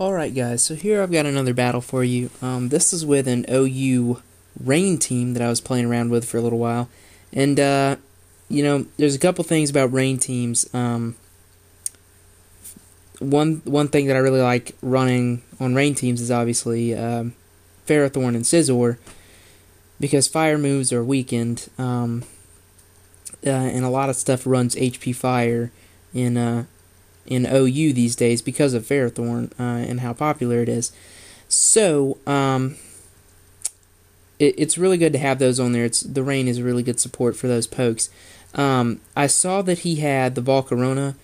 Alright guys, so here I've got another battle for you. This is with an OU rain team that I was playing around with for a little while. And, there's a couple things about rain teams. One thing that I really like running on rain teams is obviously Ferrothorn and Scizor, because fire moves are weakened, and a lot of stuff runs HP fire in OU these days because of Ferrothorn and how popular it is. So it's really good to have those on there. The rain is really good support for those pokes. I saw that he had the Volcarona,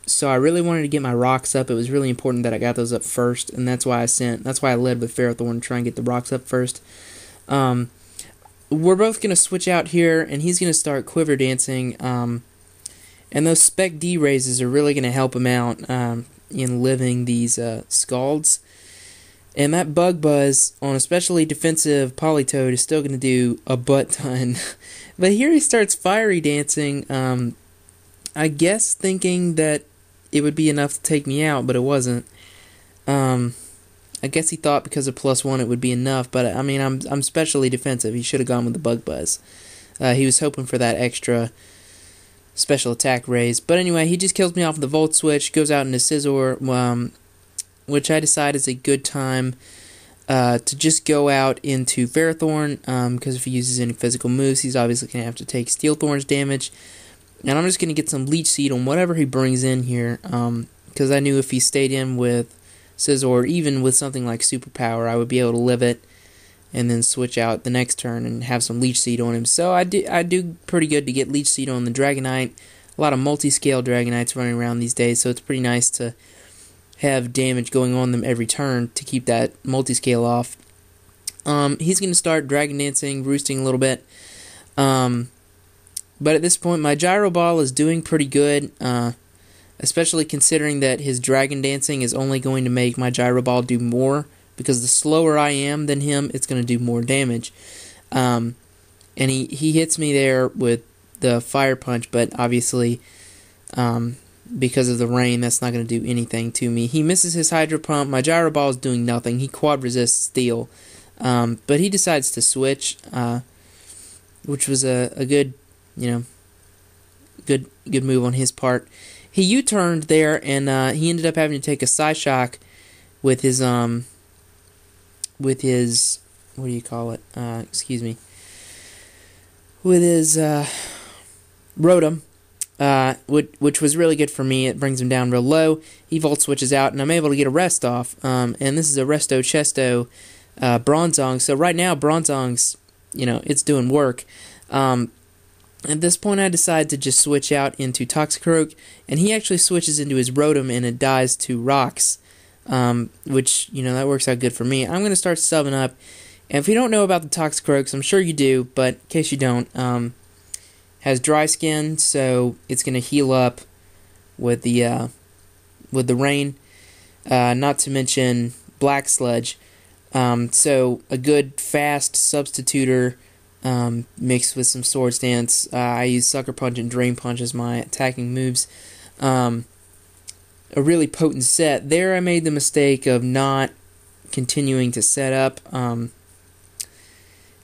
so I really wanted to get my rocks up. It was really important that I got those up first, and that's why I led with Ferrothorn to try and get the rocks up first. We're both going to switch out here, and he's going to start quiver dancing. And those Spec D raises are really going to help him out in living these Scalds. And that Bug Buzz on especially defensive Politoed is still going to do a butt ton. But here he starts Fiery Dancing, I guess thinking that it would be enough to take me out, but it wasn't. I guess he thought because of +1 it would be enough, but I mean, I'm specially defensive. He should have gone with the Bug Buzz. He was hoping for that extra special attack raise. But anyway, he just kills me off with the Volt Switch, goes out into Scizor, which I decide is a good time to just go out into Ferrothorn, because if he uses any physical moves, he's obviously going to have to take Steel Thorn's damage. And I'm just going to get some Leech Seed on whatever he brings in here, because I knew if he stayed in with Scizor, even with something like Superpower, I would be able to live it and then switch out the next turn and have some Leech Seed on him. So I do pretty good to get Leech Seed on the Dragonite. A lot of multi-scale Dragonites running around these days, so it's pretty nice to have damage going on them every turn to keep that multi-scale off. He's going to start Dragon Dancing, roosting a little bit. But at this point, my Gyro Ball is doing pretty good, especially considering that his Dragon Dancing is only going to make my Gyro Ball do more, because the slower I am than him, it's going to do more damage. And he hits me there with the Fire Punch, but obviously, because of the rain, that's not going to do anything to me. He misses his Hydro Pump. My Gyro Ball is doing nothing. He quad resists Steel. But he decides to switch, which was a good, good move on his part. He U-turned there, and he ended up having to take a Psyshock with his what do you call it? With his Rotom, which was really good for me. It brings him down real low. He Volt Switches out, and I'm able to get a rest off. And this is a Resto Chesto Bronzong. So right now, Bronzong's, it's doing work. At this point, I decide to just switch out into Toxicroak, and he actually switches into his Rotom, and it dies to Rocks. Which, that works out good for me. I'm going to start subbing up. And if you don't know about the Toxicroaks, I'm sure you do, but in case you don't, has dry skin, so it's going to heal up with the rain. Not to mention Black Sludge. So a good fast substituter mixed with some Swords Dance. I use Sucker Punch and Drain Punch as my attacking moves. A really potent set. There I made the mistake of not continuing to set up,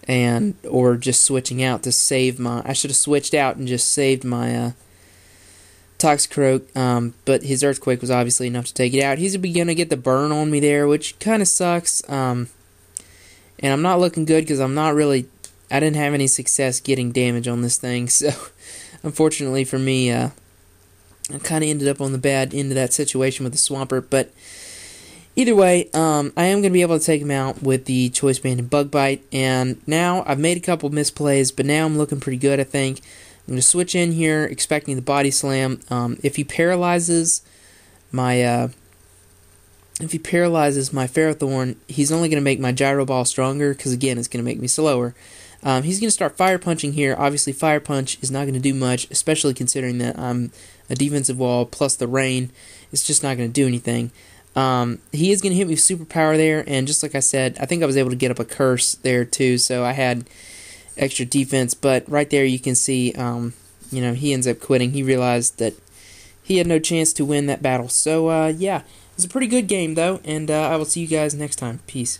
or just switching out to save my... I should have switched out and just saved my Toxicroak, but his Earthquake was obviously enough to take it out. He's going to get the burn on me there, which kind of sucks, and I'm not looking good because I didn't have any success getting damage on this thing, so unfortunately for me, I kind of ended up on the bad end of that situation with the Swampert, but either way, I am going to be able to take him out with the Choice Band and Bug Bite, and now I've made a couple misplays, but now I'm looking pretty good, I think. I'm going to switch in here, expecting the Body Slam. If he paralyzes my Ferrothorn, he's only going to make my Gyro Ball stronger, because again, it's going to make me slower. He's going to start Fire Punching here. Obviously, Fire Punch is not going to do much, especially considering that I'm a defensive wall plus the rain. It's just not going to do anything. He is going to hit me with Superpower there, and just like I said, I think I was able to get up a Curse there too, so I had extra defense. But right there you can see, he ends up quitting. He realized that he had no chance to win that battle. So, yeah, it was a pretty good game, though, and I will see you guys next time. Peace.